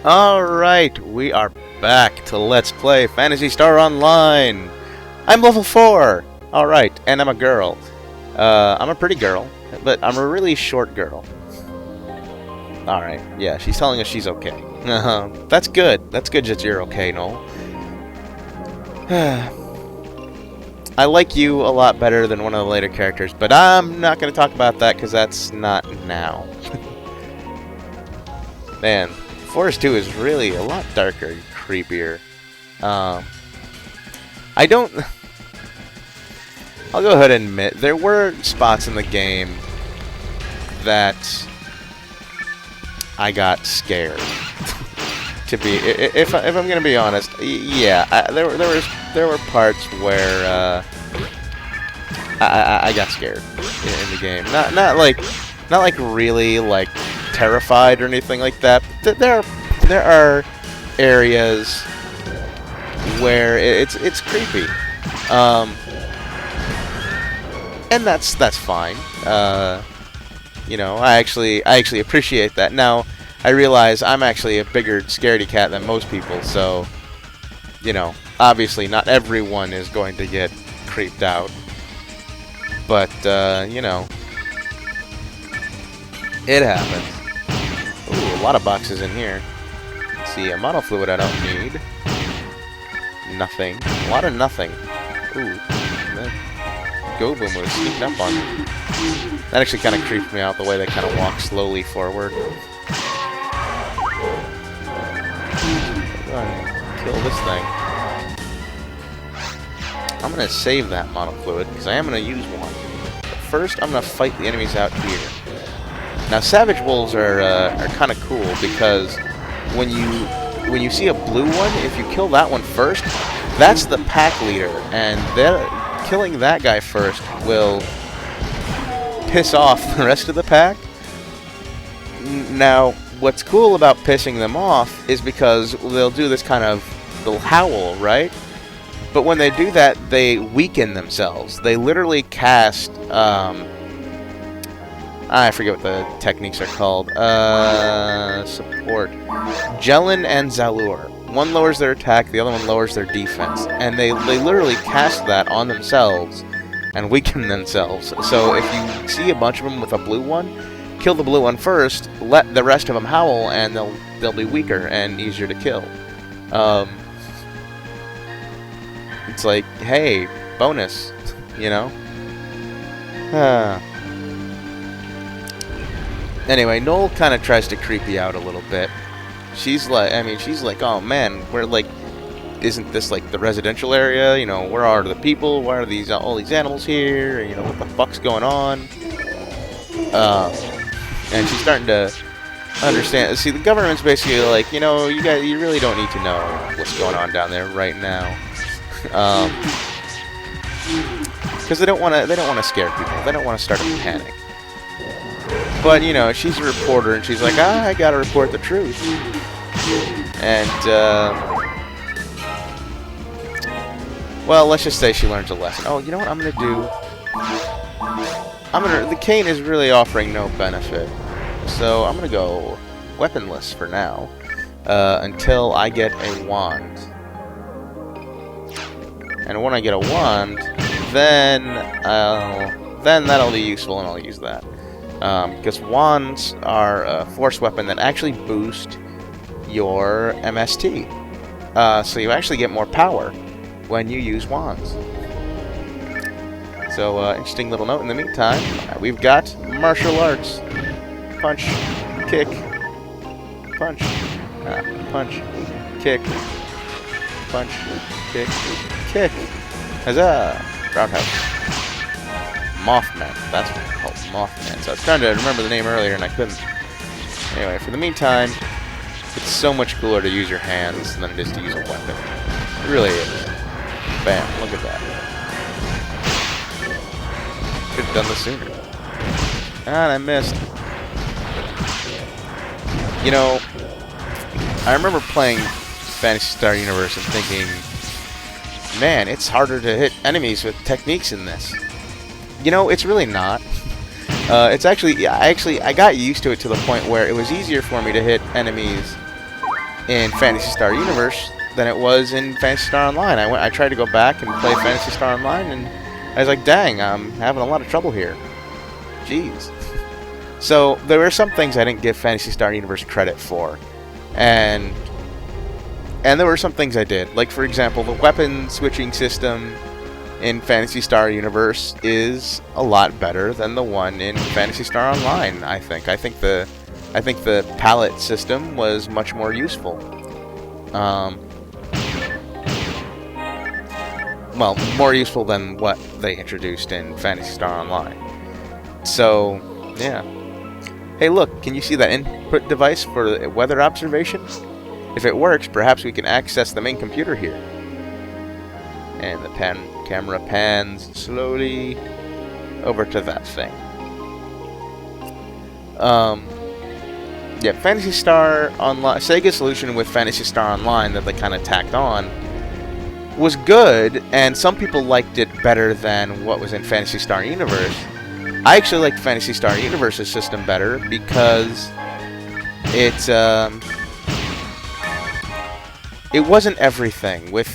Alright, we are back to Let's Play Phantasy Star Online! I'm level 4! Alright, and I'm a girl. I'm a pretty girl, but I'm a really short girl. Alright, yeah, she's telling us she's okay. That's good. That's good that you're okay, Noel. I like you a lot better than one of the later characters, but I'm not going to talk about that because that's not now. Man. Forest 2 is really a lot darker and creepier. I don't... I'll go ahead and admit, there were spots in the game that I got scared. To be... If I'm going to be honest, yeah, there were parts where I got scared in the game. Not like really like terrified or anything like that. But there are areas where it's creepy, and that's fine. You know, I actually appreciate that. Now I realize I'm actually a bigger scaredy cat than most people, so you know, obviously not everyone is going to get creeped out, but you know, it happens. Ooh, a lot of boxes in here. Let's see, a mono fluid I don't need. Nothing. A lot of nothing. Ooh, that Go Boom was sneaking up on me. That actually kind of creeped me out, the way they kind of walk slowly forward. Go ahead, kill this thing. I'm going to save that mono fluid, because I am going to use one. But first, I'm going to fight the enemies out here. Now, Savage Wolves are kind of cool, because when you see a blue one, if you kill that one first, that's the pack leader, and killing that guy first will piss off the rest of the pack. Now, what's cool about pissing them off is because they'll do this kind of, they'll howl, right? But when they do that, they weaken themselves. They literally cast, I forget what the techniques are called. Support. Jellin and Zalur. One lowers their attack, the other one lowers their defense. And they literally cast that on themselves and weaken themselves. So if you see a bunch of them with a blue one, kill the blue one first, let the rest of them howl, and they'll be weaker and easier to kill. It's like, hey, bonus, you know? Anyway, Noel kind of tries to creep you out a little bit. She's like, oh man, we're like, isn't this like the residential area? You know, where are the people? Why are these all these animals here? You know, what the fuck's going on? And she's starting to understand. See, the government's basically like, you know, you really don't need to know what's going on down there right now, because they don't want to scare people. They don't want to start a panic. But, you know, she's a reporter, and she's like, I gotta report the truth. And, well, let's just say she learns a lesson. Oh, you know what I'm gonna do? The cane is really offering no benefit. So, I'm gonna go weaponless for now, until I get a wand. And when I get a wand, then that'll be useful, and I'll use that. Because wands are a force weapon that actually boost your MST. So you actually get more power when you use wands. So, interesting little note in the meantime. We've got martial arts. Punch, kick, punch, punch, kick, punch, kick, kick. Huzzah! Roundhouse. Mothman. That's what it's called, Mothman. So I was trying to remember the name earlier and I couldn't. Anyway, for the meantime, it's so much cooler to use your hands than it is to use a weapon. It really is. Bam, look at that. Could have done this sooner. And I missed. You know, I remember playing Phantasy Star Universe and thinking, man, it's harder to hit enemies with techniques in this. You know, it's really not. It's actually, I got used to it to the point where it was easier for me to hit enemies in Phantasy Star Universe than it was in Phantasy Star Online. I tried to go back and play Phantasy Star Online, and I was like, dang, I'm having a lot of trouble here. Jeez. So there were some things I didn't give Phantasy Star Universe credit for, and there were some things I did. Like, for example, the weapon switching system in Phantasy Star Universe is a lot better than the one in Phantasy Star Online, I think. I think the palette system was much more useful. Well, more useful than what they introduced in Phantasy Star Online. So, yeah. Hey, look, can you see that input device for weather observation? If it works, perhaps we can access the main computer here. And the camera pans slowly over to that thing. Yeah, Phantasy Star Online, Sega's solution with Phantasy Star Online that they kind of tacked on was good, and some people liked it better than what was in Phantasy Star Universe. I actually liked Phantasy Star Universe's system better because it wasn't everything. With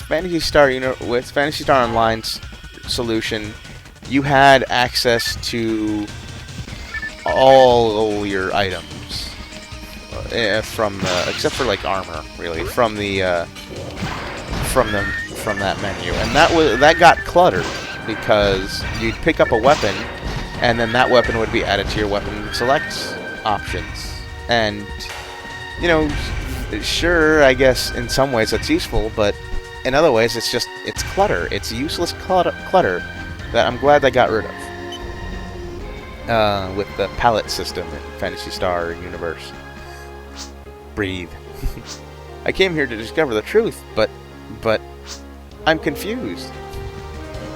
Phantasy Star Online's solution, you had access to all your items from except for like armor, really, from that menu, and that got cluttered because you'd pick up a weapon, and then that weapon would be added to your weapon select options, and you know, sure, I guess in some ways that's useful, but in other ways it's clutter. It's useless clutter that I'm glad they got rid of with the palette system in Phantasy Star Universe. Breathe. I came here to discover the truth, but I'm confused.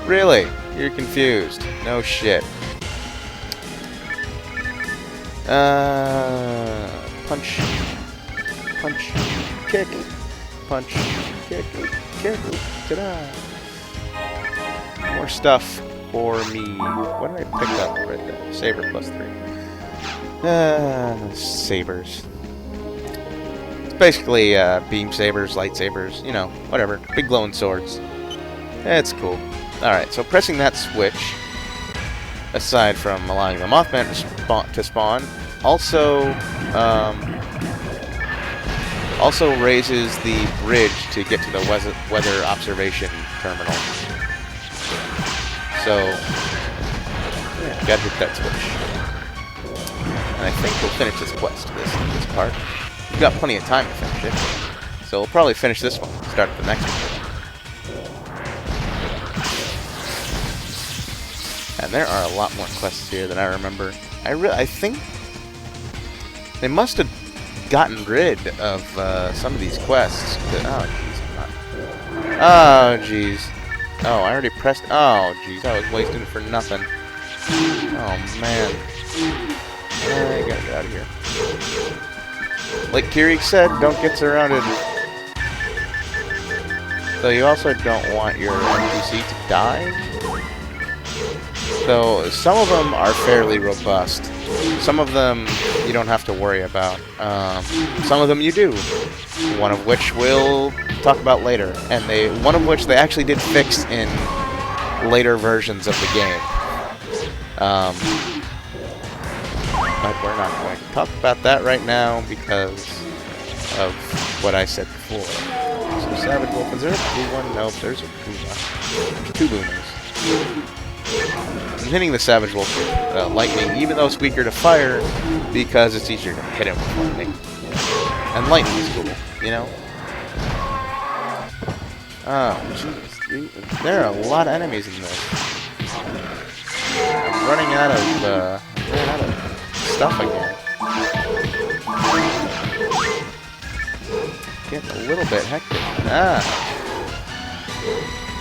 Really? You're confused? No shit. Punch. Punch. Kick. Punch. Kick. Kick. Ta-da! More stuff for me. What did I pick up right there? Saber +3. Sabers. It's basically beam sabers, lightsabers, you know, whatever. Big glowing swords. It's cool. Alright, so pressing that switch, aside from allowing the Mothman to spawn, also raises the bridge to get to the weather observation terminal. So, yeah, gotta hit that switch. And I think we'll finish this quest, this part. We've got plenty of time to finish it. So we'll probably finish this one, start the next one. And there are a lot more quests here than I remember. I think they must have gotten rid of some of these quests. Oh, jeez. Oh, jeez. Oh, I already pressed... Oh, jeez. I was wasting it for nothing. Oh, man. I gotta get out of here. Like Kiri said, don't get surrounded. So you also don't want your NPC to die. So some of them are fairly robust. Some of them you don't have to worry about. Some of them you do. One of which we'll talk about later, and one of which they actually did fix in later versions of the game. But we're not going to talk about that right now because of what I said before. So Savage Wolf, is there a blue one? Nope, there's a Puma. There's two Pumas. I'm hitting the Savage Wolf with lightning, even though it's weaker to fire, because it's easier to hit him with lightning. And lightning is cool, you know? Oh, jeez. There are a lot of enemies in this. I'm running out of stuff again. Getting a little bit hectic. Ah!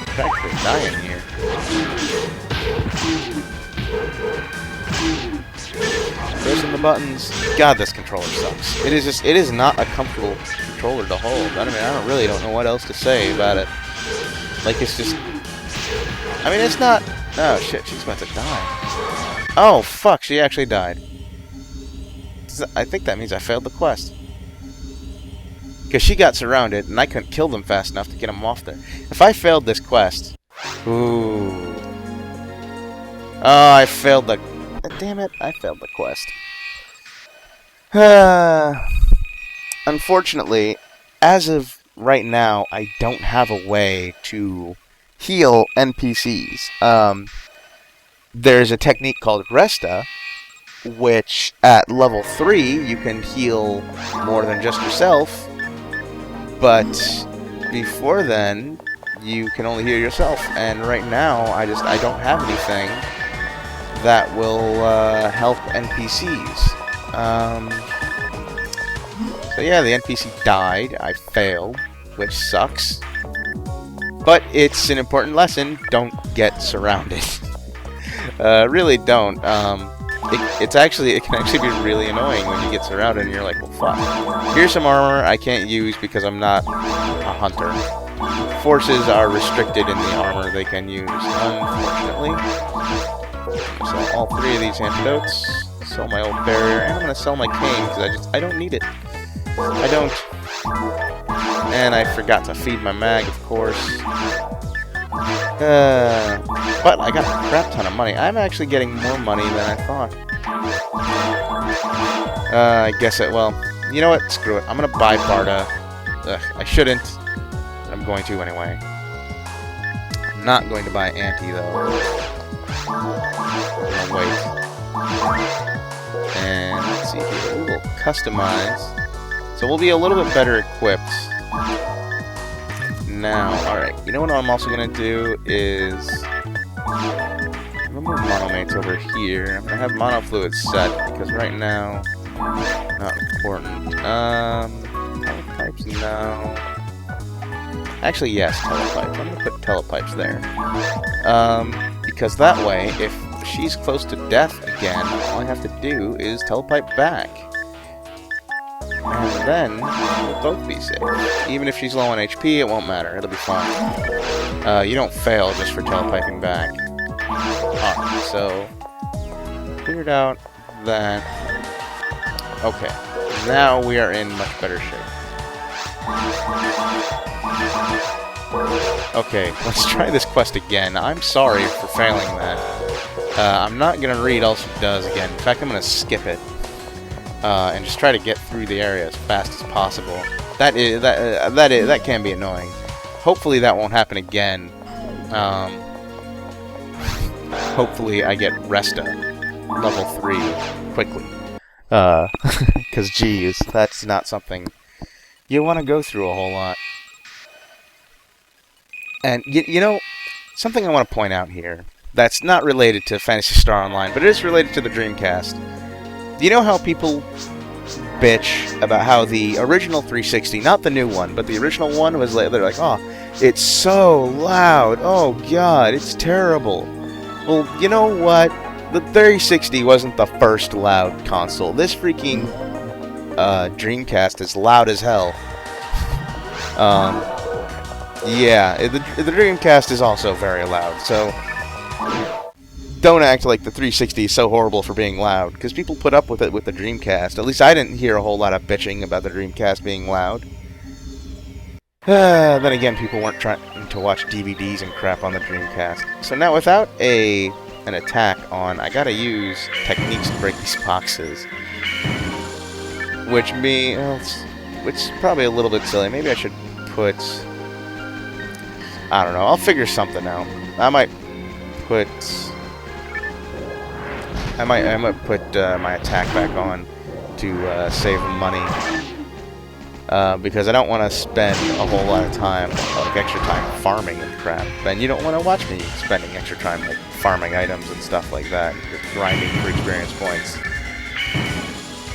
Practically dying here. Pressing the buttons. God, this controller sucks. It is not a comfortable controller to hold. I mean, I really don't know what else to say about it. Like, it's just... I mean, it's not... Oh, shit, she's about to die. Oh, fuck, she actually died. I think that means I failed the quest. Because she got surrounded, and I couldn't kill them fast enough to get them off there. If I failed this quest... Ooh. Oh, I failed the... Damn it, I failed the quest. Unfortunately, as of right now, I don't have a way to heal NPCs. There's a technique called Resta, which at level 3 you can heal more than just yourself, but before then you can only heal yourself, and right now I don't have anything that will help NPCs. So yeah, the NPC died, I failed, which sucks, but it's an important lesson: don't get surrounded. Really don't. It can actually be really annoying when you get surrounded and you're like, well, fuck. Here's some armor I can't use because I'm not a hunter. Forces are restricted in the armor they can use, unfortunately. So all 3 of these antidotes. Sell my old barrier, and I'm gonna sell my cane because I don't need it. I don't. And I forgot to feed my mag, of course. But I got a crap ton of money. I'm actually getting more money than I thought. I guess well, you know what? Screw it. I'm gonna buy Barda. Ugh, I shouldn't. But I'm going to anyway. I'm not going to buy Auntie, though. I'm gonna wait. And let's see here. We will customize. So we'll be a little bit better equipped. Now, alright, you know what I'm also going to do is... I'm going to move monomates over here. I'm going to have monofluid set, because right now, not important. Telepipes, no. Actually, yes, telepipes. I'm going to put telepipes there. Because that way, if she's close to death again, all I have to do is telepipe back. And then we'll both be safe. Even if she's low on HP, it won't matter. It'll be fine. You don't fail just for telepiping back. Alright, so figured out that. Okay, now we are in much better shape. Okay, let's try this quest again. I'm sorry for failing that. I'm not gonna read all she does again. In fact, I'm gonna skip it. And just try to get through the area as fast as possible. That can be annoying. Hopefully that won't happen again. Hopefully I get Resta level 3 quickly. Because geez, that's not something you want to go through a whole lot. And you know, something I want to point out here that's not related to Phantasy Star Online, but it is related to the Dreamcast. You know how people bitch about how the original 360, not the new one, but the original one was like, they're like, oh, it's so loud, oh god, it's terrible. Well, you know what? The 360 wasn't the first loud console. This freaking Dreamcast is loud as hell. Yeah, the Dreamcast is also very loud, so don't act like the 360 is so horrible for being loud, because people put up with it with the Dreamcast. At least I didn't hear a whole lot of bitching about the Dreamcast being loud. Then again, people weren't trying to watch DVDs and crap on the Dreamcast. So now without an attack on, I gotta use techniques to break these boxes. Which is probably a little bit silly. Maybe I should put... I don't know, I'll figure something out. I might put my attack back on to save money, because I don't want to spend a whole lot of time, like extra time, farming and crap. And you don't want to watch me spending extra time like farming items and stuff like that, grinding for experience points.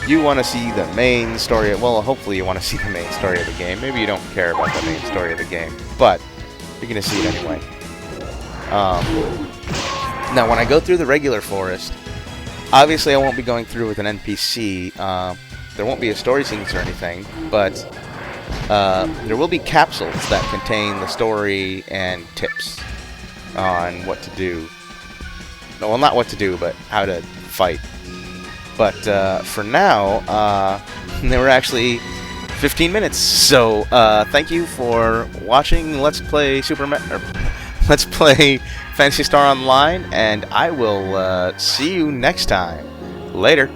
You want to see the main story. Well, hopefully you want to see the main story of the game. Maybe you don't care about the main story of the game, but you're gonna see it anyway. Now, when I go through the regular forest, obviously I won't be going through with an NPC. There won't be a story scenes or anything, but there will be capsules that contain the story and tips on what to do. No, well, not what to do, but how to fight. But for now, there were actually 15 minutes. So thank you for watching Let's Play Let's Play Phantasy Star Online, and I will see you next time. Later.